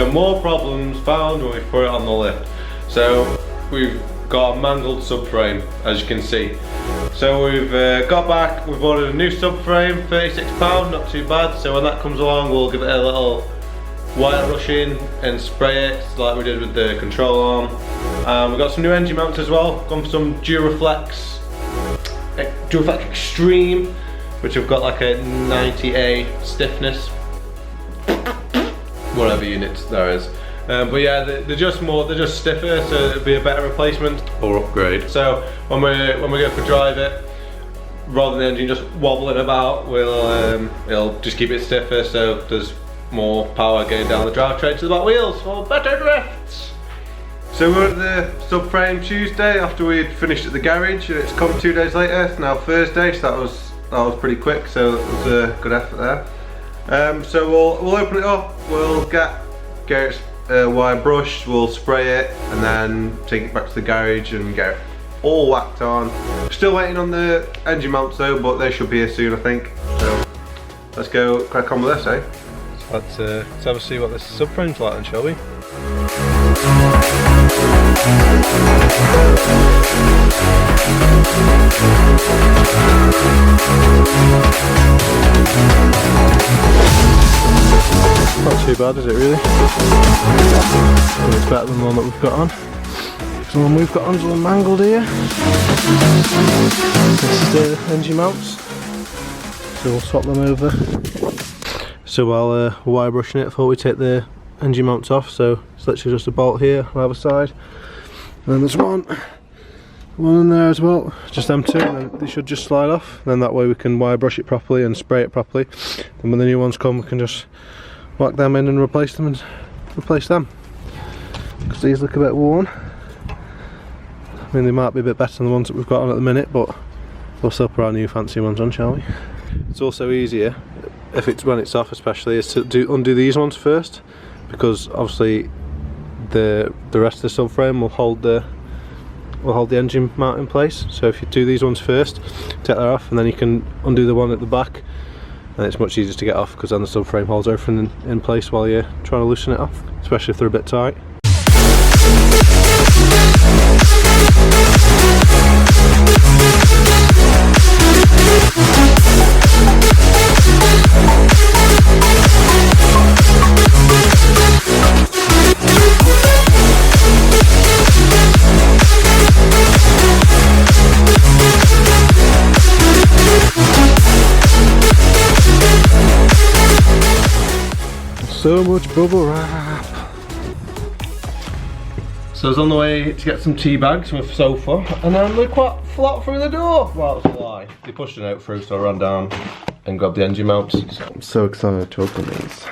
So more problems found when we put it on the lift. So we've got a mangled subframe, as you can see. So we've got back, we've ordered a new subframe, £36, not too bad. So when that comes along, we'll give it a little wire brush in and spray it like we did with the control arm. We've got some new engine mounts as well, gone for some Duraflex Extreme, which have got like a 90A stiffness, whatever units there is. But yeah, they're just stiffer, so it'll be a better replacement or upgrade. So when we go for drive it, rather than the engine just wobbling about, it'll just keep it stiffer, so there's more power going down the drivetrain to the back wheels for better drifts. So we're at the subframe Tuesday after we'd finished at the garage, and it's come 2 days later. It's now Thursday, so that was pretty quick. So it was a good effort there. So we'll open it up. We'll get it wire brushed. We'll spray it, and then take it back to the garage and get it all whacked on. Still waiting on the engine mounts though, but they should be here soon, I think. So let's go crack on with this, eh? Let's have a see what this subframe's like then, shall we? Not too bad, is it really? It's better than the one that we've got on. The one we've got on's a little mangled here. This is the engine mounts. So we'll swap them over. So while wire brushing it, I thought we'd take the engine mounts off. So it's literally just a bolt here on either side. And then there's one in there as well. Just them two, and then they should just slide off. Then that way we can wire brush it properly and spray it properly. And when the new ones come, we can just whack them in and replace them because these look a bit worn. I mean, they might be a bit better than the ones that we've got on at the minute, but we'll still put our new fancy ones on, shall we? It's also easier when it's off, especially, is to undo these ones first, because obviously the rest of the subframe will hold the engine mount in place. So if you do these ones first, take that off, and then you can undo the one at the back, and it's much easier to get off, because then the subframe holds everything in place while you're trying to loosen it off, especially if they're a bit tight. So much bubble wrap. So I was on the way to get some tea bags from a sofa, and then they quite flat through the door. Well, it's a lie. They pushed a note through, so I ran down and grabbed the engine mounts. So I'm so excited to open these.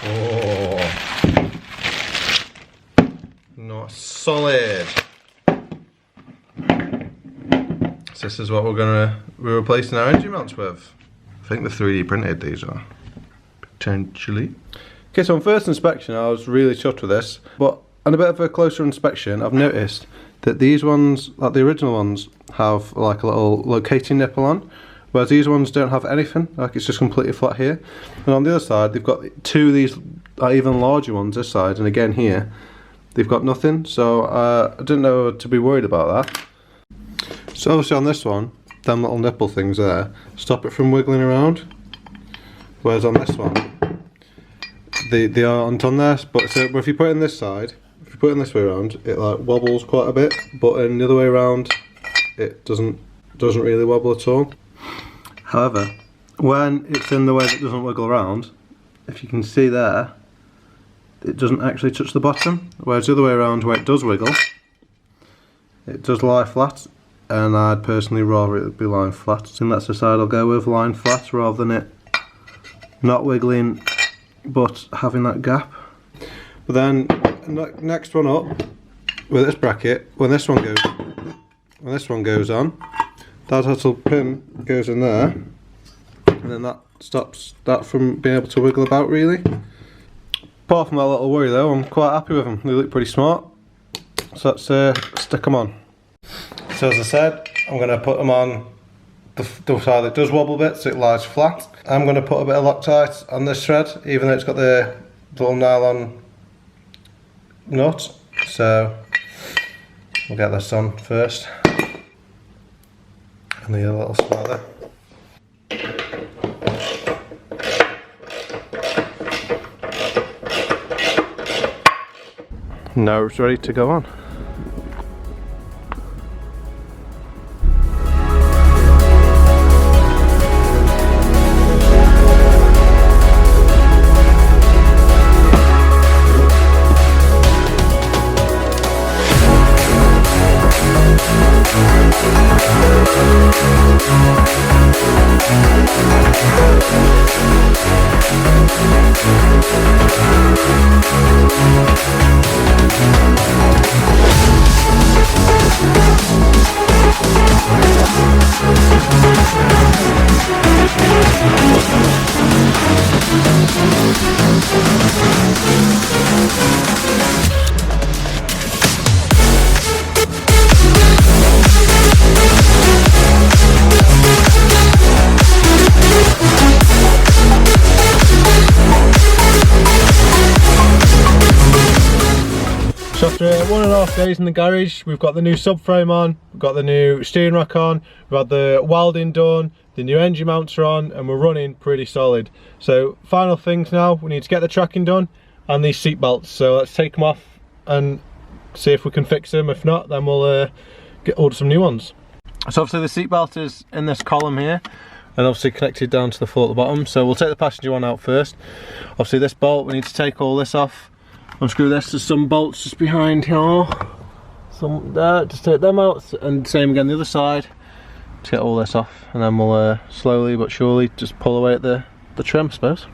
Oh, not solid. So this is what we're replacing our engine mounts with. I think the 3D printed these are, potentially. Okay, so on first inspection I was really chuffed with this, but on a bit of a closer inspection I've noticed that these ones, like the original ones, have like a little locating nipple on, whereas these ones don't have anything, like it's just completely flat here. And on the other side they've got two of these even larger ones this side, and again here they've got nothing, so I didn't know to be worried about that. So obviously on this one, them little nipple things there stop it from wiggling around, whereas on this one they aren't on there. But so if you put it in this side, if you put it in this way around, it like wobbles quite a bit, but in the other way around it doesn't really wobble at all. However, when it's in the way that it doesn't wiggle around, if you can see there, it doesn't actually touch the bottom, whereas the other way around, where it does wiggle, it does lie flat. And I'd personally rather it be lying flat. I think that's the side I'll go with, lying flat, rather than it not wiggling but having that gap. But then next one up with this bracket, when this one goes on, that little pin goes in there, and then that stops that from being able to wiggle about really. Apart from that little worry though, I'm quite happy with them. They look pretty smart. So let's stick them on. So as I said, I'm going to put them on the side that does wobble bit, so it lies flat. I'm going to put a bit of Loctite on this thread, even though it's got the little nylon nut. So we'll get this on first. And the other little spot there. Now it's ready to go on. So after 1.5 days in the garage, we've got the new subframe on, we've got the new steering rack on, we've had the welding done, the new engine mounts are on, and we're running pretty solid. So final things now, we need to get the tracking done and these seat belts. So let's take them off and see if we can fix them. If not, then we'll order some new ones. So obviously the seat belt is in this column here, and obviously connected down to the floor at the bottom. So we'll take the passenger one out first. Obviously this bolt, we need to take all this off. Unscrew this. There's some bolts just behind here, some there, just take them out, and same again the other side to get all this off, and then we'll slowly but surely just pull away at the trim, I suppose.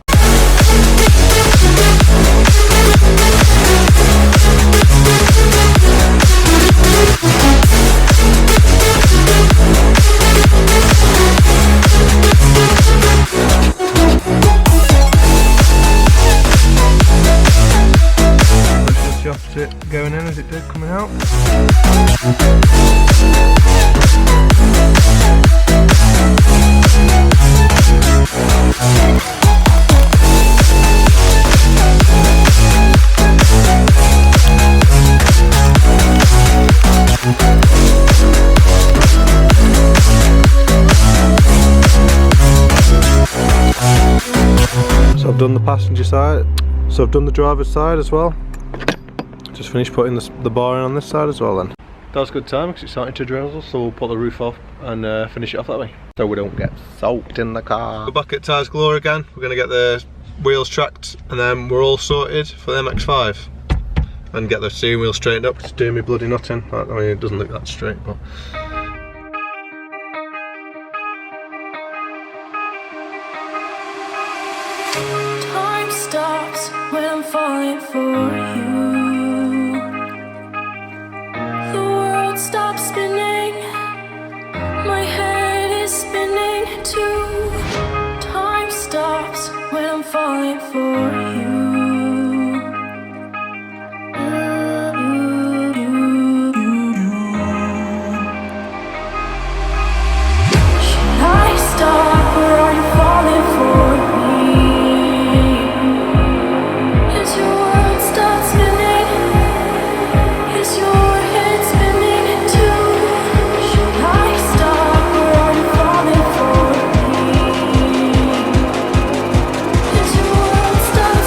It going in as it did coming out. So I've done the passenger side, so I've done the driver's side as well. Just finished putting the bar in on this side as well then. That was a good time because it's starting to drizzle, so we'll put the roof off and finish it off that way, so we don't get soaked in the car. We're back at Tyres Galore again. We're going to get the wheels tracked and then we're all sorted for the MX5. And get the steering wheel straightened up, it's doing me bloody nothing. I mean, it doesn't look that straight, but... Time stops when I'm falling for you. Stop spinning, my head is spinning too. Time stops when I'm falling for you. Should I stop or are you falling for me? As your world starts spinning, is your head spinning? Stop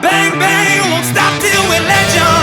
Bang, bang, won't stop till we let you